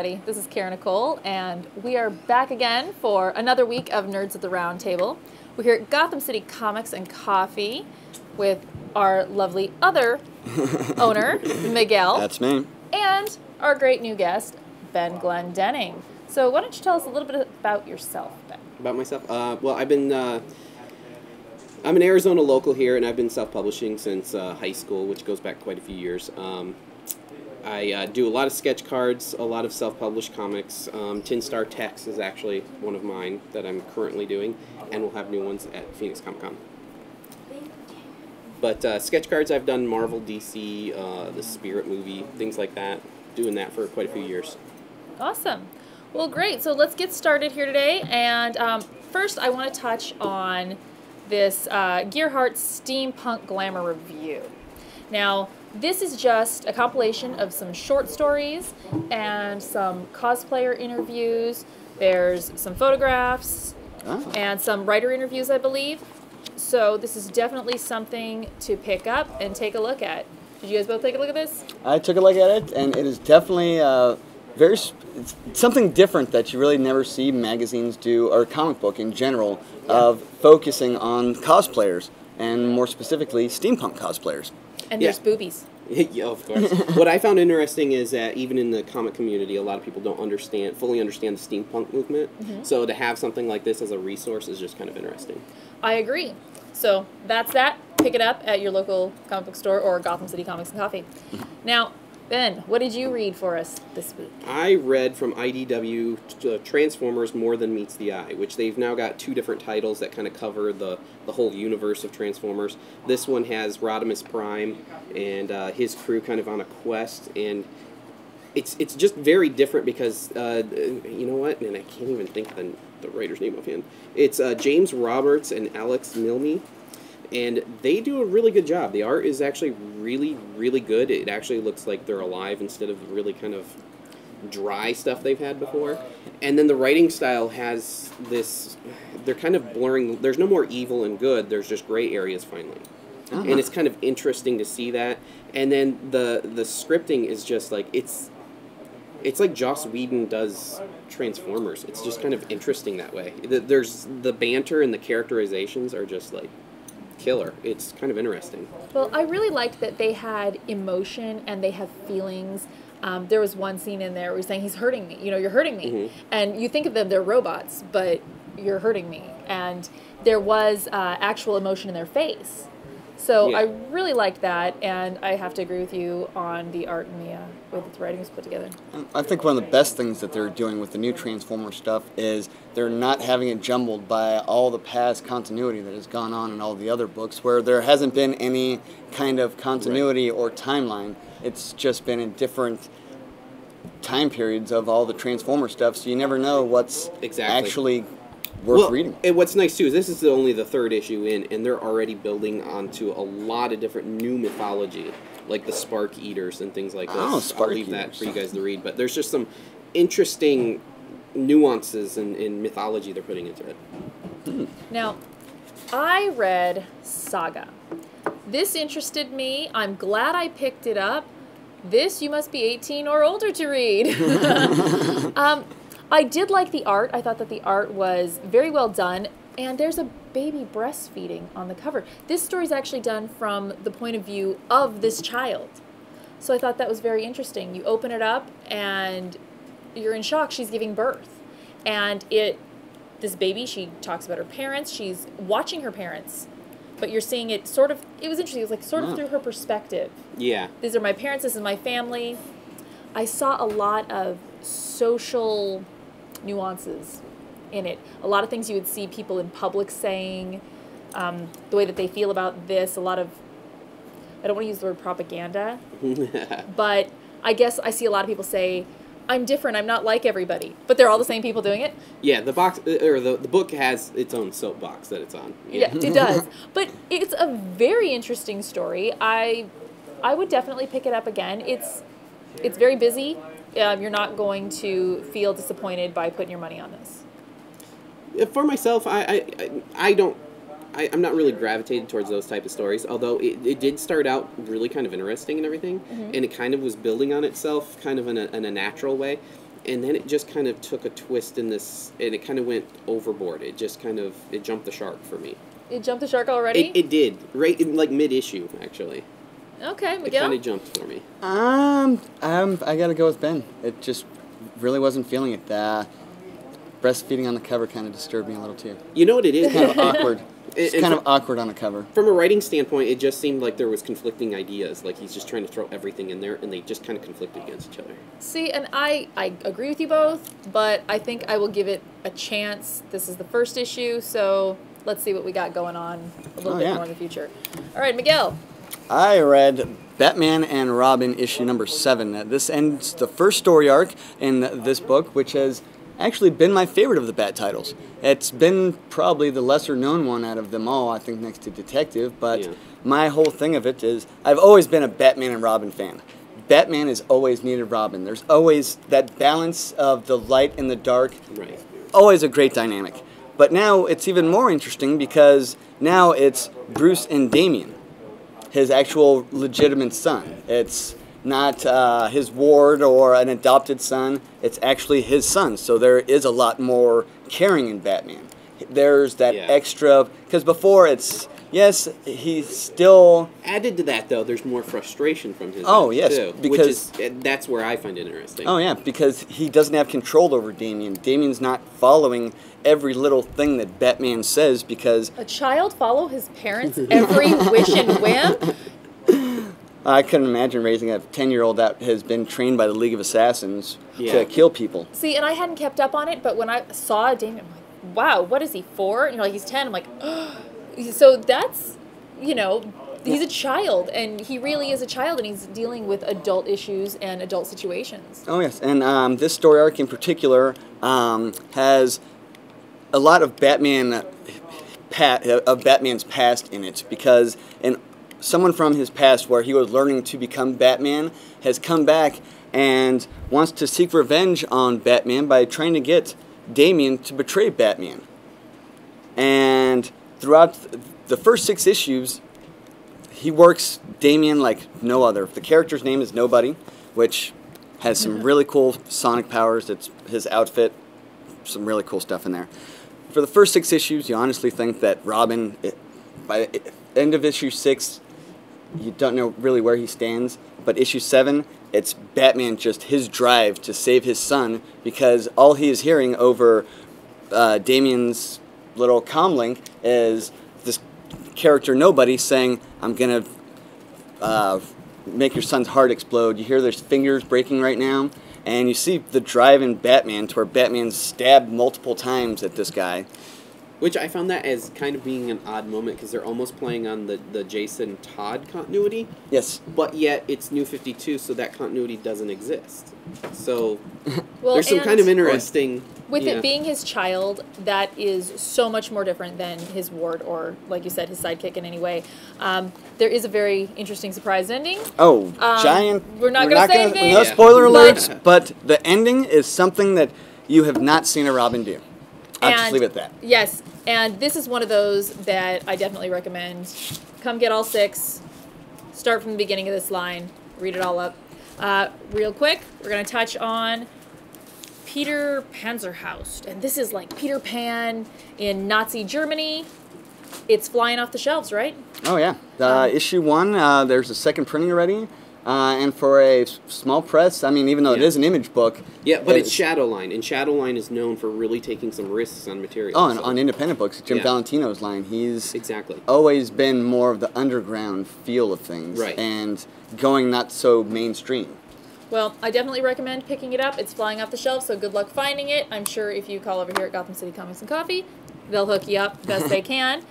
everybody. This is Kara Nicole, and we are back again for another week of Nerds at the Round Table. We're here at Gotham City Comics and Coffee with our lovely other owner, Miguel. That's me. And our great new guest, Ben Glendenning. So why don't you tell us a little bit about yourself, Ben? About myself? Well, I'm an Arizona local here, and I've been self-publishing since high school, which goes back quite a few years. I do a lot of sketch cards, a lot of self-published comics. Tin Star Tex is actually one of mine that I'm currently doing, and we'll have new ones at Phoenix Comic Con. But sketch cards, I've done Marvel, DC, the Spirit movie, things like that. Doing that for quite a few years. Awesome. Well, great. So let's get started here today. And first, I want to touch on this GearHearts SteamPunk Glamor review. Now, this is just a compilation of some short stories and some cosplayer interviews. There's some photographs and some writer interviews, I believe. So this is definitely something to pick up and take a look at. Did you guys both take a look at this? I took a look at it, and it is definitely it's something different that you really never see magazines do, or comic book in general, of focusing on cosplayers, and more specifically, steampunk cosplayers. And there's boobies. Yeah, of course. What I found interesting is that even in the comic community, a lot of people don't fully understand the steampunk movement. Mm-hmm. So to have something like this as a resource is just kind of interesting. I agree. So that's that. Pick it up at your local comic book store or Gotham City Comics and Coffee. Now, Ben, what did you read for us this week? I read from IDW Transformers More Than Meets the Eye, which they've now got 2 different titles that kind of cover the whole universe of Transformers. This one has Rodimus Prime and his crew kind of on a quest, and it's just very different because, you know what, and I can't even think of the writer's name offhand. It's James Roberts and Alex Milne. And they do a really good job. The art is actually really, really good. It actually looks like they're alive instead of really kind of dry stuff they've had before. And then the writing style has this, they're kind of blurring, there's no more evil and good, there's just gray areas finally. And it's kind of interesting to see that. And then the scripting is just like, it's like Joss Whedon does Transformers. It's just kind of interesting that way. There's the banter and the characterizations are just like, killer. It's kind of interesting. Well, I really liked that they had emotion and they have feelings. There was one scene in there where he's saying, he's hurting me. You know, you're hurting me. Mm-hmm. And you think of them, they're robots, but you're hurting me. And there was actual emotion in their face. So I really liked that, and I have to agree with you on the art and the way that the writing was put together. I think one of the best things that they're doing with the new Transformer stuff is they're not having it jumbled by all the past continuity that has gone on in all the other books, where there hasn't been any kind of continuity or timeline. It's just been in different time periods of all the Transformer stuff, so you never know what's actually worth reading. And what's nice too is this is only the 3rd issue in, and they're already building onto a lot of different new mythology, like the Spark Eaters and things like this. Oh, Spark I'll leave Eaters. that for you guys to read, but there's just some interesting nuances in mythology they're putting into it. Now, I read Saga. This interested me. I'm glad I picked it up. This you must be 18 or older to read. I did like the art. I thought that the art was very well done, and there's a baby breastfeeding on the cover. This story is actually done from the point of view of this child. So I thought that was very interesting. You open it up, and you're in shock. She's giving birth. And this baby, she talks about her parents. She's watching her parents. But you're seeing it sort of, it was interesting. It was like sort of through her perspective. Yeah. These are my parents. This is my family. I saw a lot of social nuances in it. A lot of things you would see people in public saying, the way that they feel about this, a lot of, I don't want to use the word propaganda, but I guess I see a lot of people say, I'm different, I'm not like everybody, but they're all the same people doing it. Yeah, the box, or the book has its own soapbox that it's on. Yeah, it does. But it's a very interesting story. I would definitely pick it up again. It's very busy. You're not going to feel disappointed by putting your money on this. For myself, I'm not really gravitated towards those type of stories, although it did start out really kind of interesting and everything, and it kind of was building on itself kind of in a natural way. and then it just kind of took a twist in this, and it kind of went overboard. It just kind of, it jumped the shark for me. It jumped the shark already? It did, right in like mid-issue, actually. Okay, Miguel? It kind of jumped for me. I gotta go with Ben. It just really wasn't feeling it. Breastfeeding on the cover kind of disturbed me a little too. You know what it is? Kind of awkward. It's kind of awkward on the cover. From a writing standpoint, it just seemed like there was conflicting ideas. Like he's just trying to throw everything in there, and they just kind of conflicted against each other. See, and I agree with you both, but I think I will give it a chance. This is the first issue, so let's see what we got going on a little bit more in the future. All right, Miguel. I read Batman and Robin issue number 7. This ends the first story arc in this book, which has actually been my favorite of the Bat titles. It's been probably the lesser known one out of them all, I think next to Detective, but my whole thing of it is I've always been a Batman and Robin fan. Batman has always needed Robin. There's always that balance of the light and the dark. Right. Always a great dynamic. But now it's even more interesting because now it's Bruce and Damian, his actual legitimate son. It's not his ward or an adopted son. It's actually his son. So there is a lot more caring in Batman. There's that extra, because before it's, yes, he's still... Added to that, though, there's more frustration from his too, because... Which is, that's where I find it interesting. Oh, yeah, because he doesn't have control over Damian. Damian's not following every little thing that Batman says because... A child follow his parents' every wish and whim? I couldn't imagine raising a 10-year-old that has been trained by the League of Assassins to kill people. See, and I hadn't kept up on it, but when I saw Damian, I'm like, wow, what is he, 4? And you're like, he's 10. I'm like, oh. So that's, you know, he's a child, and he really is a child, and he's dealing with adult issues and adult situations. Oh, yes, and this story arc in particular has a lot of Batman's past in it, because someone from his past where he was learning to become Batman has come back and wants to seek revenge on Batman by trying to get Damian to betray Batman. And throughout the first 6 issues, he works Damian like no other. The character's name is Nobody, which has some really cool sonic powers. It's his outfit, some really cool stuff in there. For the first 6 issues, you honestly think that Robin, by the end of issue 6, you don't know really where he stands, but issue 7, it's Batman just his drive to save his son, because all he is hearing over Damian's little comlink is this character Nobody saying, I'm going to make your son's heart explode. You hear there's fingers breaking right now, and you see the drive in Batman to where Batman's stabbed multiple times at this guy. Which I found that as kind of being an odd moment, because they're almost playing on the Jason Todd continuity. Yes. But yet it's New 52, so that continuity doesn't exist. So well, there's some kind of interesting... With it being his child, that is so much more different than his ward or, like you said, his sidekick in any way. There is a very interesting surprise ending. Oh, giant... We're not going to say anything. No spoiler alerts, but the ending is something that you have not seen a Robin do. I'll just leave it at that. Yes, and this is one of those that I definitely recommend. Come get all 6. Start from the beginning of this line. Read it all up. Real quick, we're going to touch on Peter Panzerfaust. And this is like Peter Pan in Nazi Germany. It's flying off the shelves, right? Oh, yeah. Issue 1, there's a second printing already. And for a small press, I mean, even though it is an image book... Yeah, but it's Shadowline, and Shadowline is known for really taking some risks on material. Oh, and on independent books, Jim Valentino's line, he's exactly always been more of the underground feel of things. Right. And going not so mainstream. Well, I definitely recommend picking it up. It's flying off the shelf, so good luck finding it. I'm sure if you call over here at Gotham City Comics and Coffee, they'll hook you up best they can.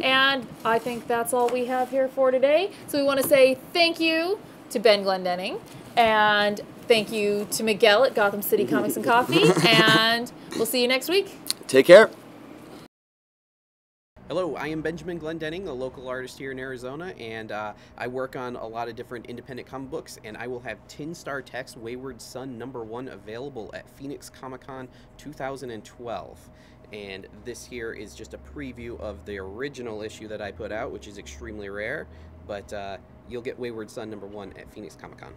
And I think that's all we have here for today. So we want to say thank you to Ben Glendenning, and thank you to Miguel at Gotham City Comics and Coffee, and we'll see you next week. Take care. Hello, I am Benjamin Glendenning, a local artist here in Arizona, and I work on a lot of different independent comic books, and I will have Tin Star Tech's Wayward Son #1 available at Phoenix Comic Con 2012. And this here is just a preview of the original issue that I put out, which is extremely rare, but you'll get Wayward Son #1 at Phoenix Comic Con.